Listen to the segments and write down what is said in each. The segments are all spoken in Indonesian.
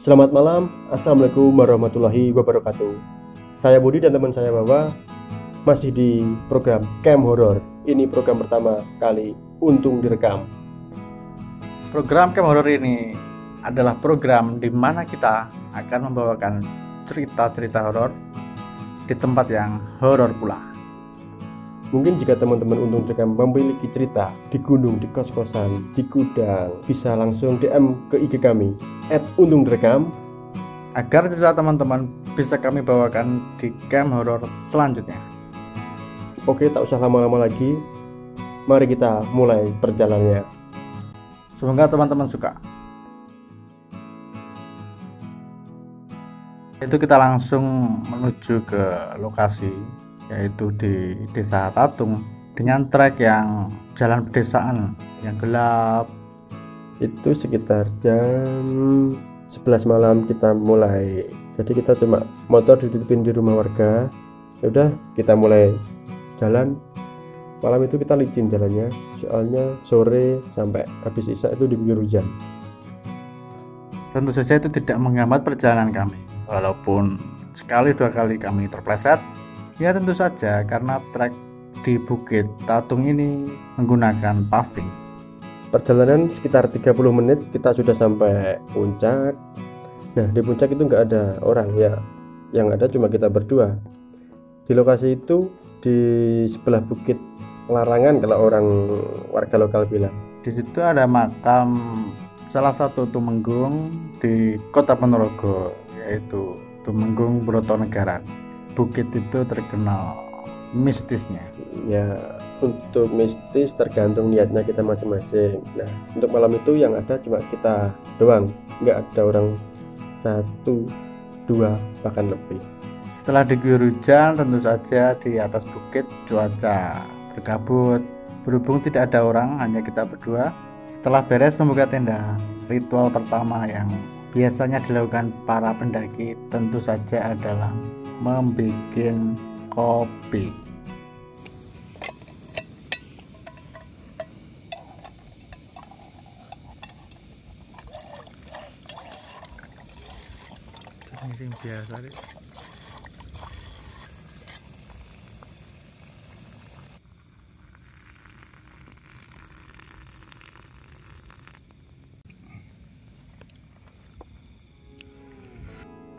Selamat malam, Assalamualaikum warahmatullahi wabarakatuh. Saya Budi dan teman saya Wawa masih di program Camp Horror. Ini program pertama kali untung direkam. Program Camp Horror ini adalah program di mana kita akan membawakan cerita-cerita horor di tempat yang horor pula. Mungkin jika teman-teman untung direkam memiliki cerita di gunung, di kos-kosan, di gudang, bisa langsung DM ke IG kami @untung-direkam agar cerita teman-teman bisa kami bawakan di Camp Horror selanjutnya. Oke, tak usah lama-lama lagi. Mari kita mulai perjalanannya. Semoga teman-teman suka. Itu kita langsung menuju ke lokasi, yaitu di Desa Tatung dengan trek yang jalan pedesaan yang gelap. Itu sekitar jam 11 malam kita mulai. Jadi kita cuma motor dititipin di rumah warga. Ya udah, kita mulai jalan. Malam itu kita licin jalannya, soalnya sore sampai habis isya itu diguyur hujan. Tentu saja itu tidak menghambat perjalanan kami, walaupun sekali dua kali kami terpleset. Ya tentu saja karena trek di Bukit Tatung ini menggunakan paving. Perjalanan sekitar 30 menit kita sudah sampai puncak. Nah, di puncak itu nggak ada orang ya, yang ada cuma kita berdua. Di lokasi itu di sebelah Bukit Larangan kalau orang warga lokal bilang. Di situ ada makam salah satu tumenggung di Kota Ponorogo, yaitu Tumenggung Brotonegara. Bukit itu terkenal mistisnya. Ya, untuk mistis tergantung niatnya kita masing-masing. Nah, untuk malam itu yang ada cuma kita doang, nggak ada orang 1, 2, bahkan lebih. Setelah diguyur hujan, tentu saja di atas bukit cuaca berkabut. Berhubung tidak ada orang, hanya kita berdua. Setelah beres membuka tenda, ritual pertama yang biasanya dilakukan para pendaki tentu saja adalah membuat kopi. Ini biasa deh.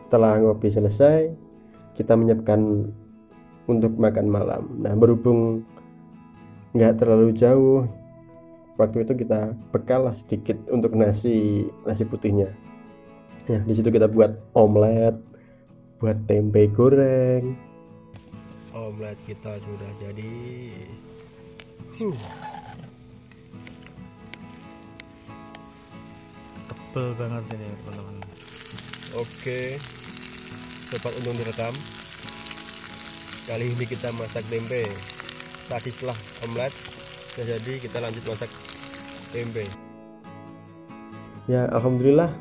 Setelah ngopi selesai, kita menyiapkan untuk makan malam. Nah, berhubung nggak terlalu jauh, waktu itu kita bekal lah sedikit untuk nasi putihnya. Ya, di situ kita buat omelet, buat tempe goreng. Omelet kita sudah jadi. Tebel banget ini teman-teman. Oke, sobat untung direkam. Kali ini kita masak tempe. Tadi setelah omelet sudah jadi, kita lanjut masak tempe. Ya, alhamdulillah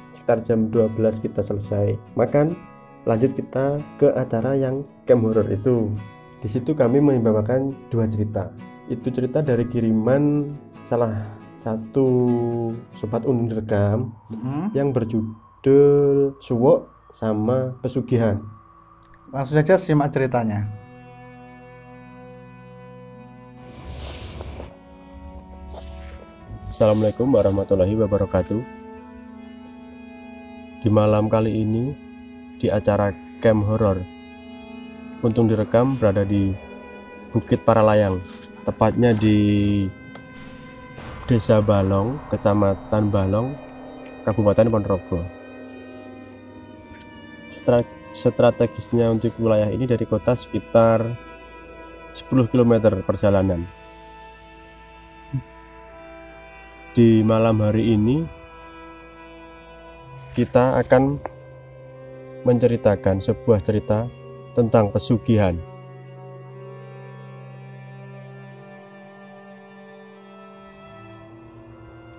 sekitar jam 12 kita selesai makan. Lanjut kita ke acara yang Camp Horror itu. Di situ kami membawakan 2 cerita. Itu cerita dari kiriman salah satu sobat untung direkam yang berjudul Suwok sama Pesugihan. Langsung saja simak ceritanya. Assalamualaikum warahmatullahi wabarakatuh. Di malam kali ini di acara Camp Horror untung direkam berada di Bukit Paralayang, tepatnya di Desa Balong, Kecamatan Balong, Kabupaten Ponorogo. Strategisnya untuk wilayah ini dari kota sekitar 10 km perjalanan. Di malam hari ini kita akan menceritakan sebuah cerita tentang pesugihan.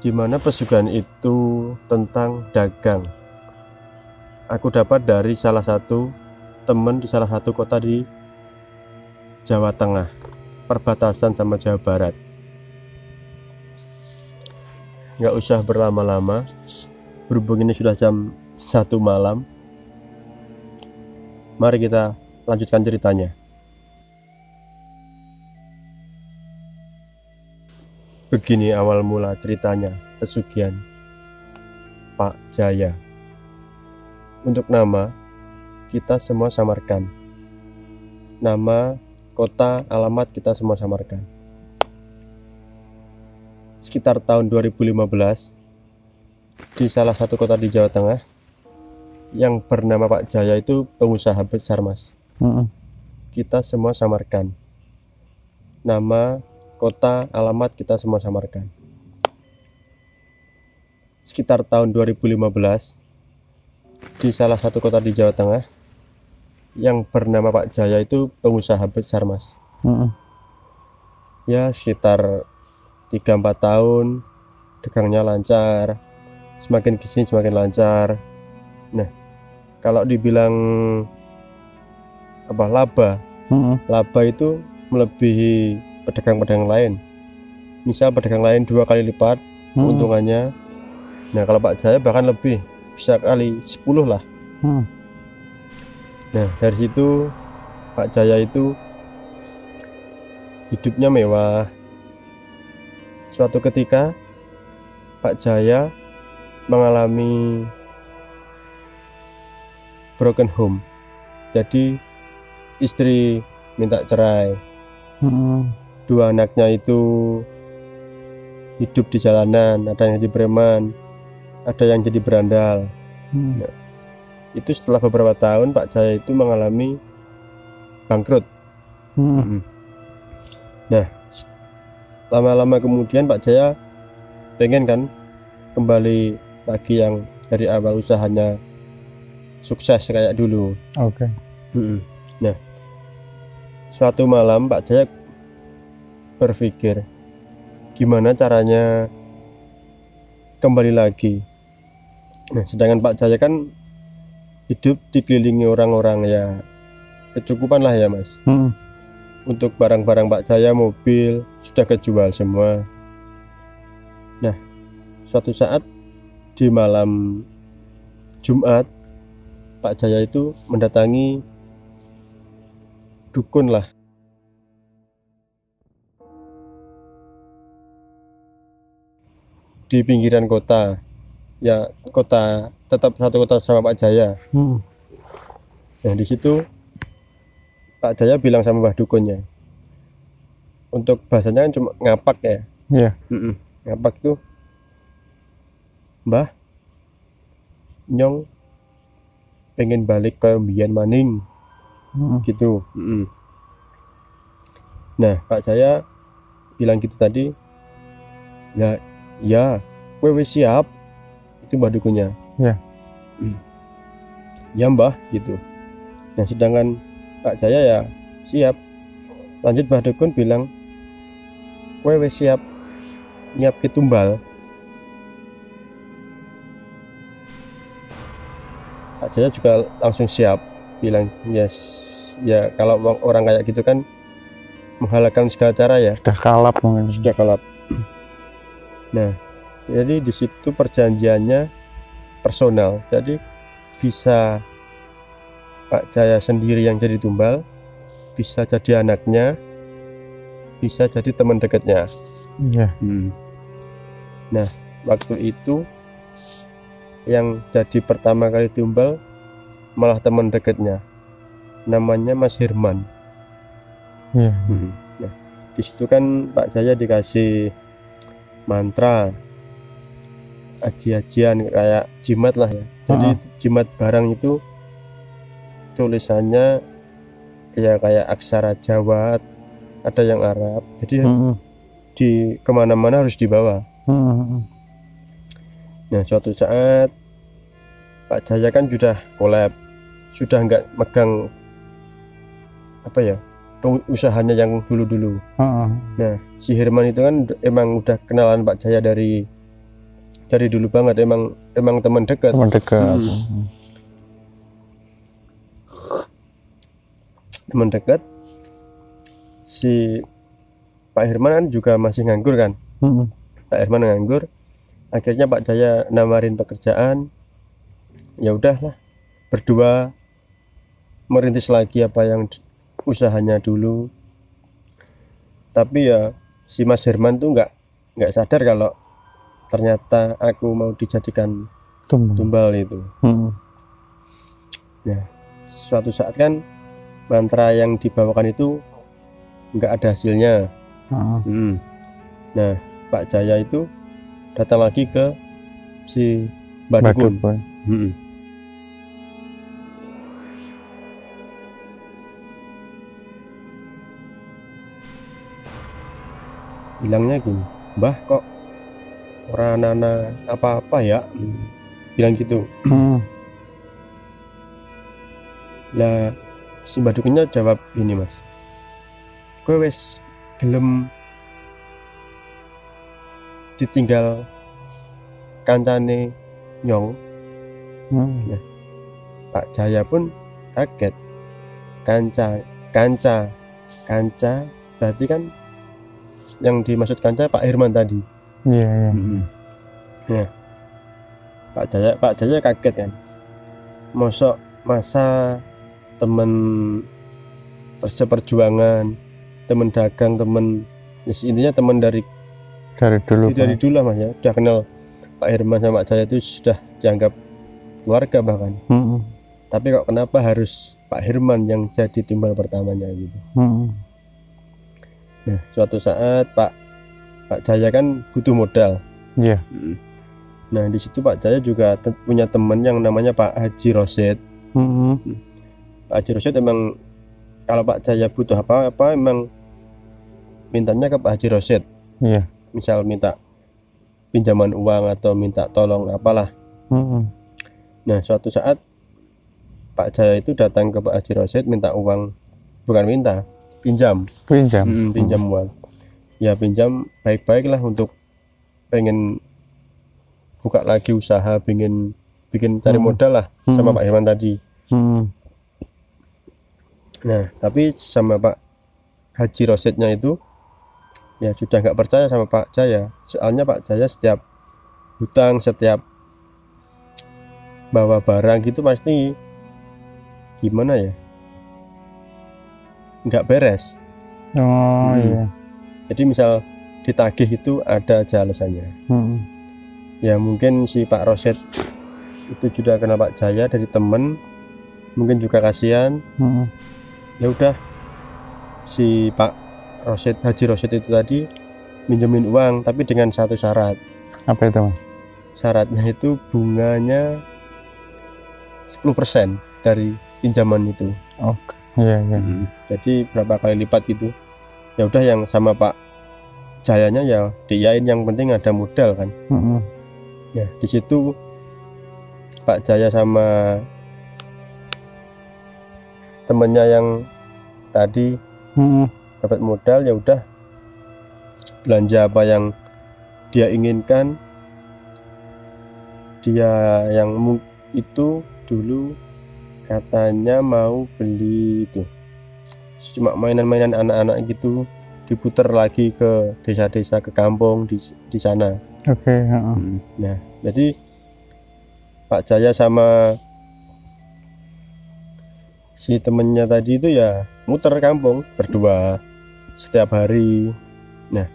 Di mana pesugihan itu tentang dagang. Aku dapat dari salah satu teman di salah satu kota di Jawa Tengah, perbatasan sama Jawa Barat. Nggak usah berlama-lama, berhubung ini sudah jam satu malam. Mari kita lanjutkan ceritanya. Begini awal mula ceritanya pesugihan Pak Jaya. Untuk nama, kita semua samarkan. Nama, kota, alamat kita semua samarkan. Sekitar tahun 2015, di salah satu kota di Jawa Tengah, yang bernama Pak Jaya itu pengusaha besar, Mas. Kita semua samarkan. Nama, kota, alamat kita semua samarkan. Sekitar tahun 2015, di salah satu kota di Jawa Tengah, yang bernama Pak Jaya itu pengusaha besar, Mas. Ya sekitar 3-4 tahun, dagangnya lancar, semakin kesini semakin lancar. Nah, kalau dibilang laba, laba itu melebihi pedagang-pedagang lain. Misal pedagang lain 2 kali lipat keuntungannya. Nah, kalau Pak Jaya bahkan lebih, bisa kali 10 lah. Nah, dari situ Pak Jaya itu hidupnya mewah. Suatu ketika Pak Jaya mengalami broken home. Jadi istri minta cerai. 2 anaknya itu hidup di jalanan, ada yang jadi preman, ada yang jadi berandal. Nah, itu setelah beberapa tahun Pak Jaya itu mengalami bangkrut. Nah, lama-lama kemudian Pak Jaya pengen kan kembali lagi yang dari awal usahanya sukses kayak dulu. Oke. Nah, suatu malam Pak Jaya berpikir gimana caranya kembali lagi. Nah, sedangkan Pak Jaya kan hidup dikelilingi orang-orang ya kecukupan lah ya, Mas. Untuk barang-barang Pak Jaya, mobil sudah kejual semua. Nah, suatu saat di malam Jumat, Pak Jaya itu mendatangi dukun lah. Di pinggiran kota. Ya, kota tetap satu kota sama Pak Jaya. Nah, di situ Pak Jaya bilang sama Mbah Dukunnya. Untuk bahasanya kan cuma ngapak ya. Iya. Ngapak tuh, Mbah, nyong pengen balik ke mbiyen maning. Gitu. Nah, Pak Jaya bilang gitu tadi. Ya, kowe wis siap. Itu Mbah Dukunnya. Ya. Ya Mbah, gitu. Nah, sedangkan Pak Jaya ya siap. Lanjut Mbah Dukun bilang, kowe wis siap nyiap tumbal. Pak Jaya juga langsung siap, bilang yes. Ya kalau orang kayak gitu kan menghalalkan segala cara ya. Sudah kalap mungkin. Sudah kalap. Nah, jadi di situ perjanjiannya personal. Jadi bisa Pak Jaya sendiri yang jadi tumbal, bisa jadi anaknya, bisa jadi teman dekatnya. Iya. Nah, waktu itu yang jadi pertama kali tumbal malah teman dekatnya, namanya Mas Herman. Iya. Nah, di situ kan Pak Jaya dikasih mantra, aji-ajian kayak jimat lah ya. Jadi jimat barang itu tulisannya ya kayak aksara Jawa, ada yang Arab. Jadi di kemana-mana harus dibawa. Nah, suatu saat Pak Jaya kan sudah collab, sudah nggak megang usahanya yang dulu-dulu. Nah, si Herman itu kan emang udah kenalan Pak Jaya dari dulu banget, emang teman dekat. Teman dekat. Si Pak Herman kan juga masih nganggur kan. Pak Herman nganggur, akhirnya Pak Jaya nawarin pekerjaan ya udahlah, berdua merintis lagi apa yang usahanya dulu. Tapi ya si Mas Herman tuh nggak sadar kalau ternyata aku mau dijadikan tumbal itu. Nah, suatu saat kan mantra yang dibawakan itu nggak ada hasilnya. Nah, Pak Jaya itu datang lagi ke si Mbak Dukun. Bilangnya gini, Mbah kok orang anak apa-apa ya, bilang gitu. Lah si Mbak Dukunnya jawab gini, Mas, kowe wis gelem ditinggal kancane nyong. Nah, Pak Jaya pun kaget. Kanca berarti kan yang dimaksud kanca Pak Herman tadi. Iya. Nah, Pak Jaya kaget kan, masa temen seperjuangan, temen dagang, temen intinya temen dari dulu lah Mas ya, udah kenal Pak Herman sama Pak Jaya itu sudah dianggap keluarga bahkan. Tapi kok kenapa harus Pak Herman yang jadi timbal pertamanya gitu. Nah, suatu saat Pak Jaya kan butuh modal. Iya. Nah, di situ Pak Jaya juga punya teman yang namanya Pak Haji Rosid. Pak Haji Rosid emang kalau Pak Jaya butuh apa-apa emang mintanya ke Pak Haji Rosid. Iya. Misal minta pinjaman uang atau minta tolong apalah. Nah, suatu saat Pak Jaya itu datang ke Pak Haji Rosid minta uang, bukan minta, pinjam uang. Ya pinjam baik-baik lah untuk pengen buka lagi usaha, bikin cari modal lah sama Pak Herman tadi. Nah, tapi sama Pak Haji Rosidnya itu ya sudah nggak percaya sama Pak Jaya. Soalnya Pak Jaya setiap hutang, setiap bawa barang gitu pasti gimana ya, nggak beres. Iya. Jadi misal ditagih itu ada aja alasannya. Ya mungkin si Pak Rosid itu juga kenal Pak Jaya dari temen, mungkin juga kasihan. Ya udah, si Pak Rosid, Haji Rosid itu tadi minjemin uang, tapi dengan satu syarat. Apa itu? Syaratnya itu bunganya 10% dari pinjaman itu. Iya. Jadi berapa kali lipat gitu. Ya udah, yang sama Pak Jayanya ya diiyain, yang penting ada modal kan. Ya di situ Pak Jaya sama temennya yang tadi dapat modal, ya udah belanja apa yang dia inginkan. Dia yang itu dulu katanya mau beli itu cuma mainan-mainan anak-anak gitu, diputer lagi ke desa-desa, ke kampung di sana. Nah, jadi Pak Jaya sama si temennya tadi itu ya muter kampung berdua setiap hari. Nah,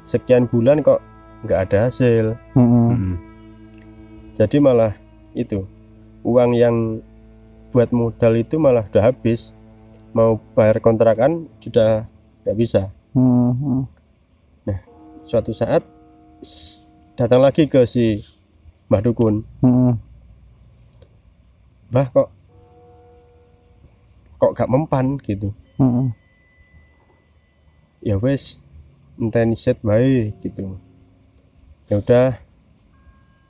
sekian bulan kok nggak ada hasil. Jadi malah itu uang yang buat modal itu malah udah habis, mau bayar kontrakan sudah nggak bisa. Nah, suatu saat datang lagi ke si Mbah Dukun. Mbah kok gak mempan gitu. Ya wes, enteni set baik gitu. Ya udah,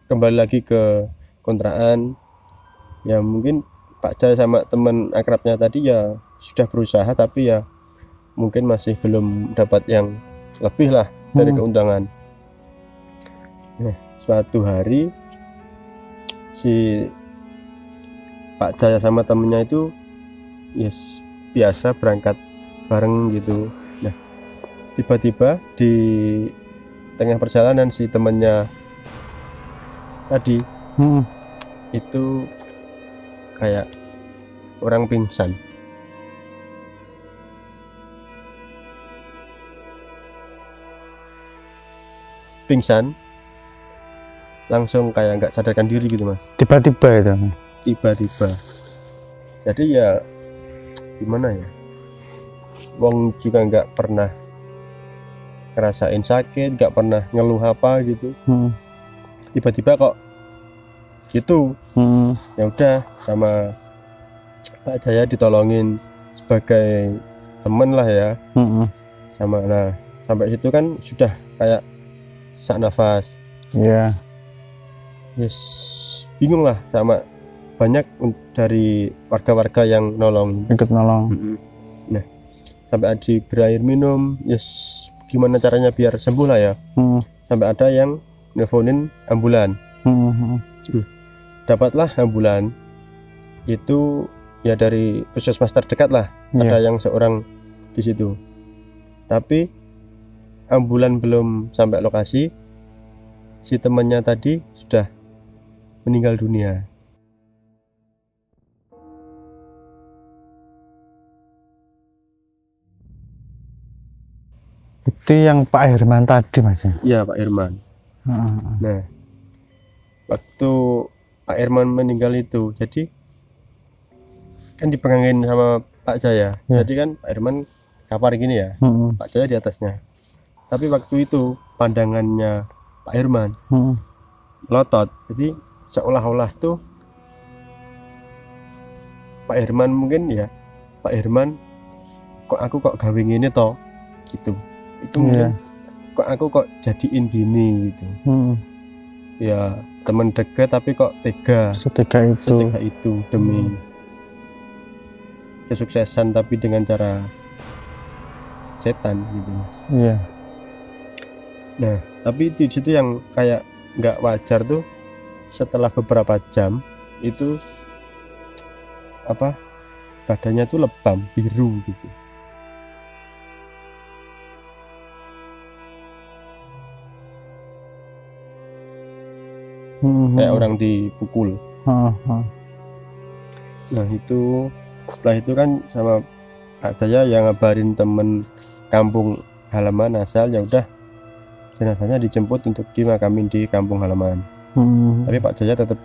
kembali lagi ke kontrakan. Ya mungkin Pak Jaya sama teman akrabnya tadi ya sudah berusaha, tapi ya mungkin masih belum dapat yang lebih lah dari keundangan. Nah, suatu hari si Pak Jaya sama temennya itu biasa berangkat bareng gitu. Nah, tiba-tiba di tengah perjalanan si temennya tadi itu kayak orang pingsan. Langsung kayak nggak sadarkan diri gitu mas, tiba-tiba itu. tiba-tiba. Jadi ya gimana ya, wong juga nggak pernah ngerasain sakit, nggak pernah ngeluh apa gitu, tiba-tiba kok gitu. Ya udah, sama Pak Jaya ditolongin sebagai temen lah ya, sama. Nah sampai situ kan sudah kayak sak nafas. Iya. Yes, bingung lah, sama banyak dari warga-warga yang nolong, Ikut nolong. Nah sampai diberi air minum, yes, gimana caranya biar sembuh lah ya. Sampai ada yang nelfonin ambulan. Dapatlah ambulan itu ya dari puskesmas terdekat lah. Ada yang seorang di situ, tapi ambulan belum sampai lokasi, si temannya tadi sudah meninggal dunia. Itu yang Pak Herman tadi mas? Iya Pak Herman. Nah waktu Pak Herman meninggal itu, jadi kan dipegangin sama Pak Jaya. Jadi kan Pak Herman kapar gini ya, Pak Jaya di atasnya. Tapi waktu itu pandangannya Pak Herman melotot, jadi seolah-olah tuh Pak Herman mungkin ya, Pak Herman kok aku kok gawe ini toh gitu. Itu mungkin kok aku kok jadiin gini gitu. Ya teman dekat tapi kok tega, setega itu demi kesuksesan tapi dengan cara setan gitu. Iya. Nah tapi di situ yang kayak nggak wajar tuh, setelah beberapa jam itu apa, badannya tuh lebam biru gitu. Kayak orang dipukul. Nah itu setelah itu kan sama Pak Jaya yang ngabarin temen kampung halaman asal, ya udah jenazahnya dijemput untuk dimakamin di kampung halaman. Tapi Pak Jaya tetap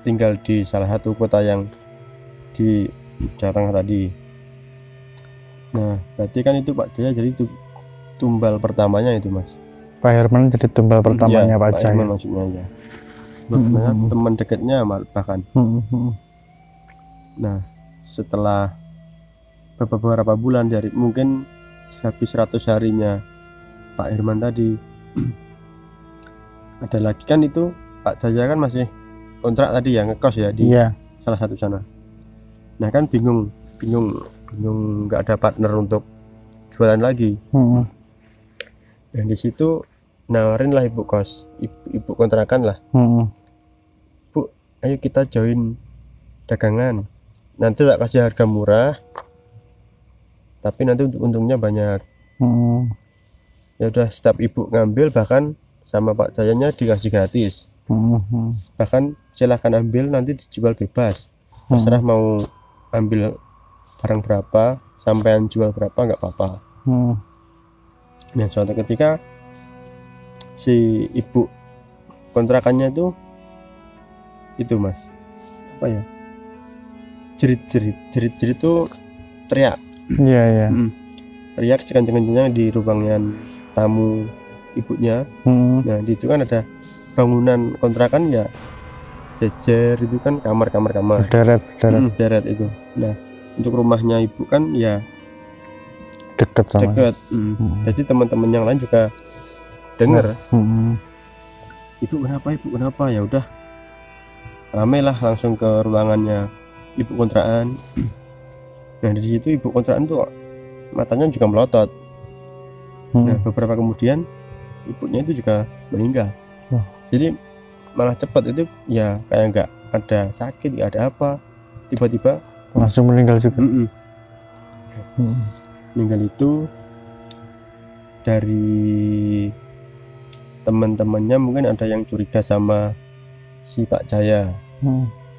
tinggal di salah satu kota yang di Jawa Tengah tadi. Nah berarti kan itu Pak Jaya jadi itu tumbal pertamanya itu mas. Pak Herman jadi tumbal pertamanya Pak Jaya. Herman maksudnya ya. Teman dekatnya bahkan. Nah setelah beberapa bulan, dari mungkin habis 100 harinya Pak Herman tadi, ada lagi kan itu Pak Jaya kan masih kontrak tadi ya, ngekos ya di salah satu sana. Nah kan bingung nggak ada partner untuk jualan lagi. Dan di situ nawarin lah ibu kos, ibu kontrakan lah. Bu, ayo kita join dagangan, nanti tak kasih harga murah tapi nanti untungnya banyak. Ya udah, setiap ibu ngambil bahkan sama Pak Jayanya dikasih gratis. Bahkan silahkan ambil, nanti dijual bebas, terserah mau ambil barang berapa, sampean jual berapa nggak apa-apa. Nah suatu ketika si ibu kontrakannya itu mas, apa ya, jerit tuh teriak. Iya. Teriak sekencang-kencangnya di ruangan tamu ibunya. Nah di itu kan ada bangunan kontrakan ya, jejer itu kan kamar deret itu. Nah untuk rumahnya ibu kan ya dekat. Jadi teman-teman yang lain juga dengar. Ibu kenapa? Ya udah rame lah, langsung ke ruangannya ibu kontrakan. Nah di situ ibu kontrakan tuh matanya juga melotot. Nah beberapa kemudian ibunya itu juga meninggal. Jadi malah cepat itu ya, kayak nggak ada sakit, nggak ada apa, tiba-tiba langsung meninggal juga. Meninggal itu dari teman-temannya mungkin ada yang curiga sama si Pak Jaya.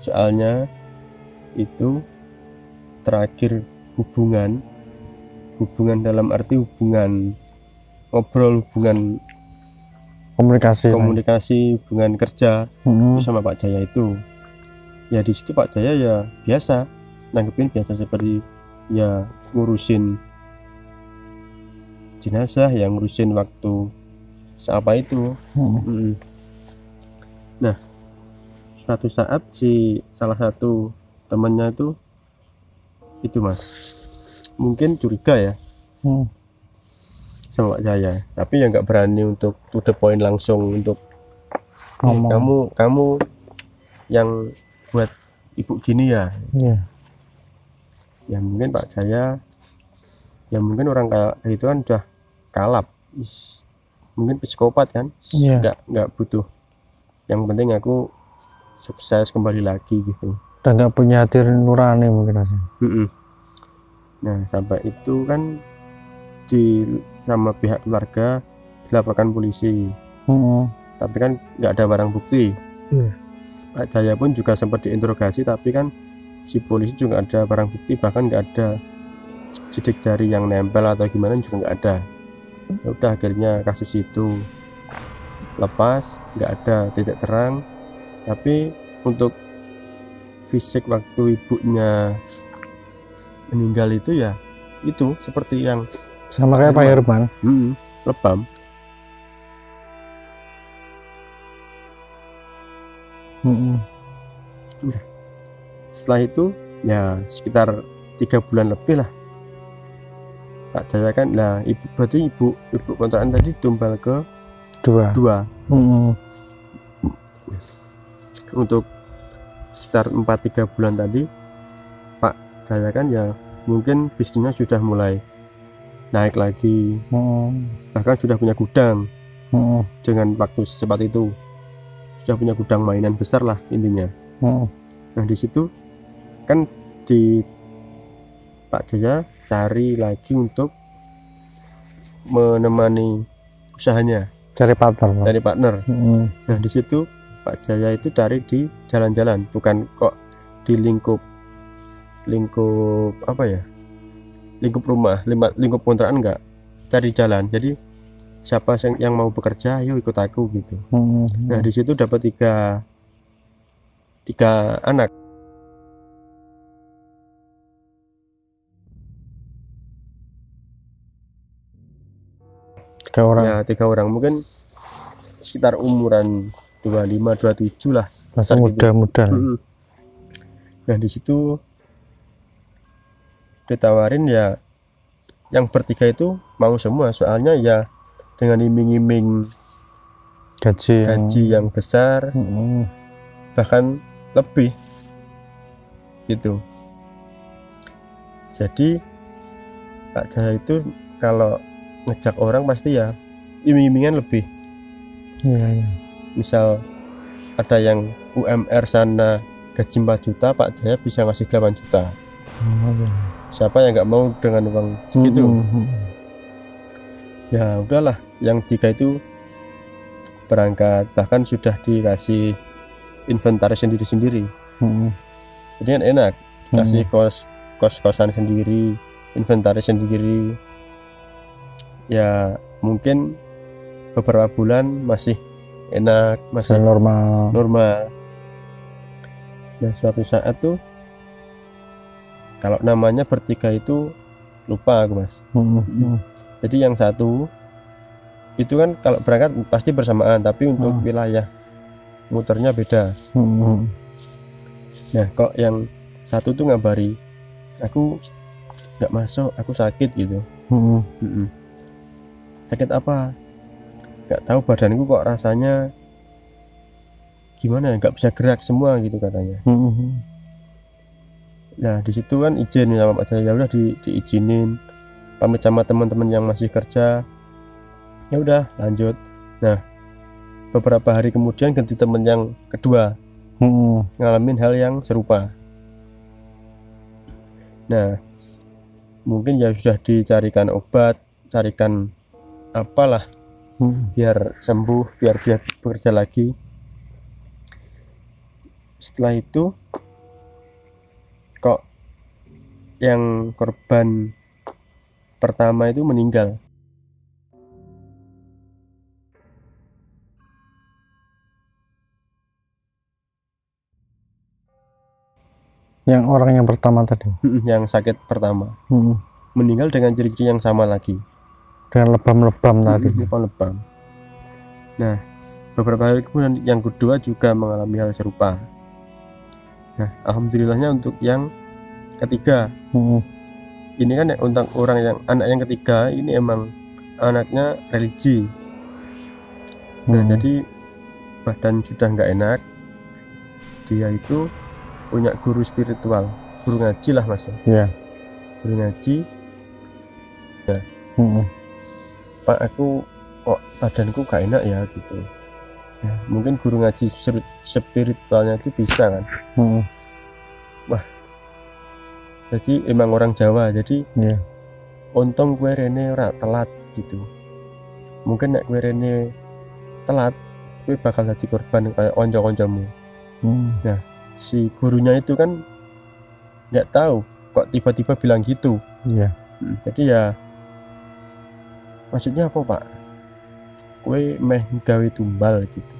soalnya itu terakhir hubungan dalam arti hubungan ngobrol, hubungan komunikasi, hubungan kerja itu sama Pak Jaya itu. Ya di situ Pak Jaya ya biasa nanggepin biasa seperti ya ngurusin jenazah, yang ngurusin waktu apa itu. Nah, suatu saat si salah satu temannya itu Mas mungkin curiga ya sama Pak Jaya, tapi ya nggak berani untuk to the point langsung untuk kamu yang buat ibu gini ya. Ya mungkin Pak Jaya ya mungkin orang kayak itu kan udah kalap, mungkin psikopat kan, nggak butuh, yang penting aku sukses kembali lagi gitu, dan nggak punya hati nurani mungkin Mas. Nah sampai itu kan sama pihak keluarga dilaporkan polisi, tapi kan nggak ada barang bukti. Pak Jaya pun juga sempat diinterogasi, tapi kan si polisi juga ada barang bukti, bahkan nggak ada sidik jari yang nempel atau gimana juga nggak ada. Ya udah akhirnya kasus itu lepas, nggak ada titik terang. Tapi untuk fisik waktu ibunya meninggal itu ya itu seperti yang sama kayak Pak Herman, lebam. Setelah itu ya sekitar 3 bulan lebih lah Pak Jaya kan, nah berarti ibu kontrakan tadi tumbal ke dua. Untuk sekitar 3 bulan tadi Pak Jaya kan ya mungkin bisnisnya sudah mulai naik lagi, bahkan sudah punya gudang. Dengan waktu secepat itu sudah punya gudang mainan besar lah intinya. Nah di situ kan di Pak Jaya cari lagi untuk menemani usahanya, cari partner. Nah di situ Pak Jaya itu cari di jalan-jalan, bukan kok di lingkup apa ya, lingkup rumah, lingkup kontrakan, enggak, cari jalan. Jadi siapa yang mau bekerja ayo ikut aku gitu. Nah di situ dapat tiga anak. Tiga orang mungkin sekitar umuran 25-27 lah, masih muda-muda. Nah di situ ditawarin ya yang bertiga itu mau semua, soalnya ya dengan iming-iming gaji yang besar, bahkan lebih gitu. Jadi Pak Jaya itu kalau ngejak orang pasti ya iming-imingan lebih. Misal ada yang UMR sana gaji 4 juta, Pak Jaya bisa ngasih 8 juta. Siapa yang nggak mau dengan uang segitu? Ya udahlah, yang 3 itu berangkat, bahkan sudah dikasih inventaris sendiri-sendiri. Jadi kan enak, kasih kos-kosan sendiri, inventaris sendiri. Ya mungkin beberapa bulan masih enak, masih normal. Dan suatu saat tuh kalau namanya bertiga itu lupa aku Mas. Jadi yang satu itu kan kalau berangkat pasti bersamaan, tapi untuk wilayah muternya beda. Nah kok yang satu tuh ngabari aku nggak masuk, aku sakit gitu. Sakit apa? Nggak tahu, badanku kok rasanya gimana, nggak bisa gerak semua gitu katanya. Nah di situ kan izin sama Pak Jaya, ya udah diizinin, pamit sama teman-teman yang masih kerja, ya udah lanjut. Nah beberapa hari kemudian ganti teman yang kedua, ngalamin hal yang serupa. Nah mungkin ya sudah dicarikan obat, carikan apalah biar sembuh, biar bekerja lagi. Setelah itu kok yang korban pertama itu meninggal. Yang orang yang pertama tadi. Yang sakit pertama. Mm-mm. Meninggal dengan ciri-ciri yang sama lagi. Dengan lebam-lebam tadi. Lebam. Nah, beberapa hari kemudian yang kedua juga mengalami hal serupa. Nah, alhamdulillahnya untuk yang ketiga. Ini kan untuk orang yang anak yang ketiga ini emang anaknya religi. Nah, jadi badan sudah nggak enak. Dia itu punya guru spiritual, guru ngaji lah mas ya. Guru ngaji ya. Pak, aku kok badanku gak enak ya gitu ya, mungkin guru ngaji spiritualnya itu bisa kan. Wah, jadi emang orang Jawa, jadi untung gue rene ora telat gitu. Mungkin nek gue rene telat gue bakal jadi korban kayak onco-oncomu. Nah, si gurunya itu kan nggak tahu kok tiba-tiba bilang gitu. Jadi ya maksudnya apa pak, kue meh gawe tumbal gitu.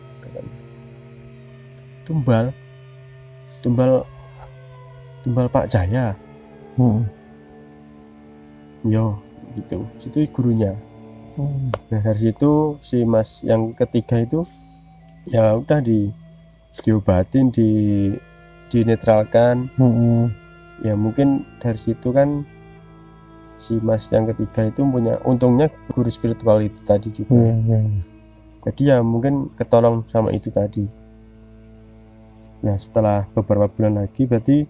Tumbal Pak Jaya. Yo gitu, itu gurunya. Nah dari situ si mas yang ketiga itu ya udah diobatin, dinetralkan. Ya mungkin dari situ kan si mas yang ketiga itu punya, untungnya guru spiritual itu tadi juga. Jadi ya mungkin ketolong sama itu tadi. Nah setelah beberapa bulan lagi berarti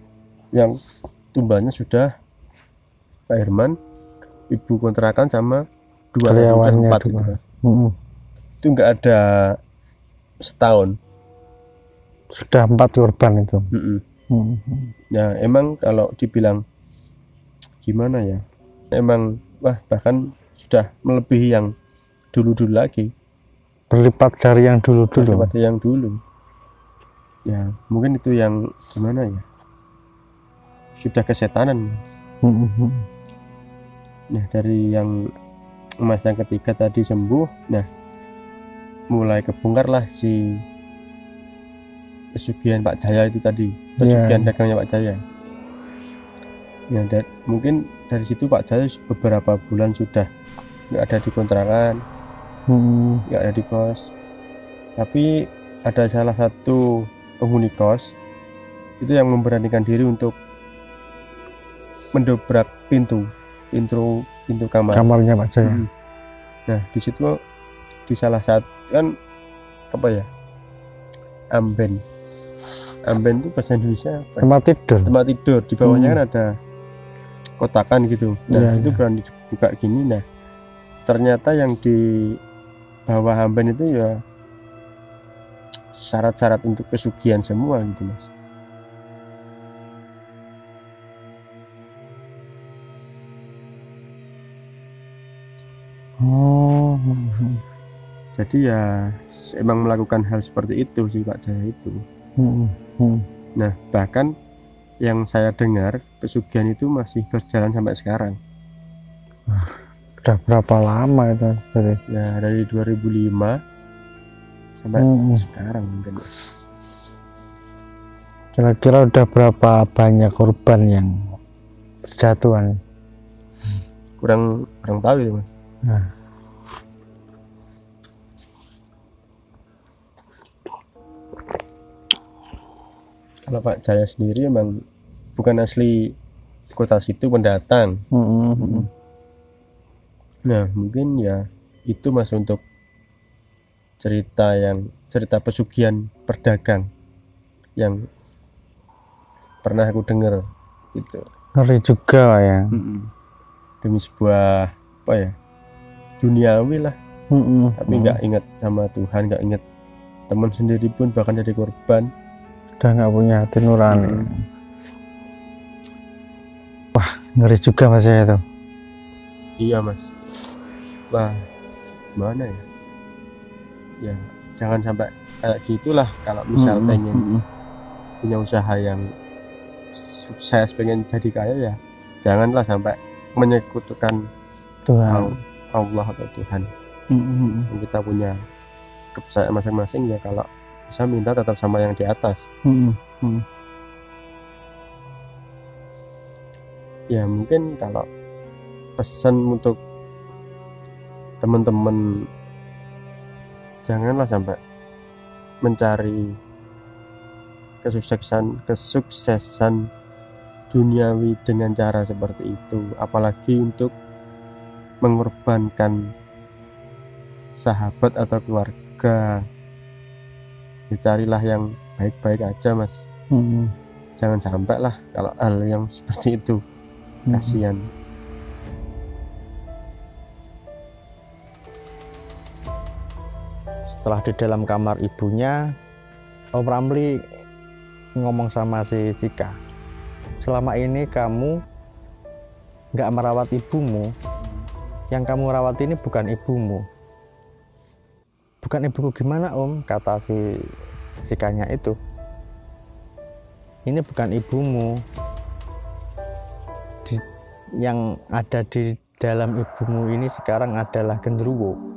yang tumbalnya sudah Pak Herman, ibu kontrakan sama dua karyawannya, 4 gitu kan. Itu nggak ada setahun sudah 4 korban itu. Nah emang kalau dibilang gimana ya, emang wah bahkan sudah melebihi yang dulu-dulu lagi, berlipat dari yang dulu. Ya mungkin itu yang gimana ya, sudah kesetanan. Nah dari yang mas yang ketiga tadi sembuh, nah mulai kebongkar lah si pesugihan Pak Jaya itu tadi, pesugihan dagangnya Pak Jaya. Ya mungkin dari situ Pak Jaya beberapa bulan sudah nggak ada di kontrakan, nggak ada di kos. Tapi ada salah satu penghuni kos itu yang memberanikan diri untuk mendobrak pintu kamarnya Pak Jaya. Nah di situ di salah satu kan apa ya, amben itu bahasa Indonesia apa? Tempat tidur di bawahnya kan ada kotakan gitu. Nah itu berani dibuka gini. Nah ternyata yang di bawah amben itu ya syarat-syarat untuk pesugihan semua gitu mas. Jadi ya emang melakukan hal seperti itu si Pak Jaya itu. Nah bahkan yang saya dengar pesugihan itu masih berjalan sampai sekarang. Udah berapa lama itu? Ya dari 2005 sampai sekarang mungkin. Kira-kira udah berapa banyak korban yang berjatuhan? Kurang tahu ya mas. Kalau Pak Jaya sendiri emang bukan asli kota situ, pendatang. Nah mungkin ya itu mas untuk cerita pesugihan pedagang yang pernah aku dengar itu. Ngeri juga ya. Demi sebuah apa ya, duniawi lah. Tapi nggak ingat sama Tuhan, nggak ingat teman sendiri pun bahkan jadi korban. Udah nggak punya hati nurani. Wah ngeri juga mas ya itu. Iya mas. Wah gimana ya, ya jangan sampai kayak gitulah kalau misal pengen punya usaha yang sukses, pengen jadi kaya, ya janganlah sampai menyekutukan Tuhan. Allah atau Tuhan. Mm-mm. Kita punya kepercayaan masing-masing, ya kalau bisa minta tetap sama yang di atas. Mm-mm. Ya mungkin kalau pesan untuk teman-teman, janganlah sampai mencari kesuksesan duniawi dengan cara seperti itu, apalagi untuk mengorbankan sahabat atau keluarga. Carilah yang baik-baik aja, Mas. Jangan sampai lah kalau hal yang seperti itu, kasihan. Setelah di dalam kamar ibunya, Om Ramli ngomong sama si Cika, selama ini kamu nggak merawat ibumu, yang kamu rawat ini bukan ibumu. Bukan ibuku gimana Om? Kata si Cikanya itu, ini bukan ibumu, yang ada di dalam ibumu ini sekarang adalah genderuwo.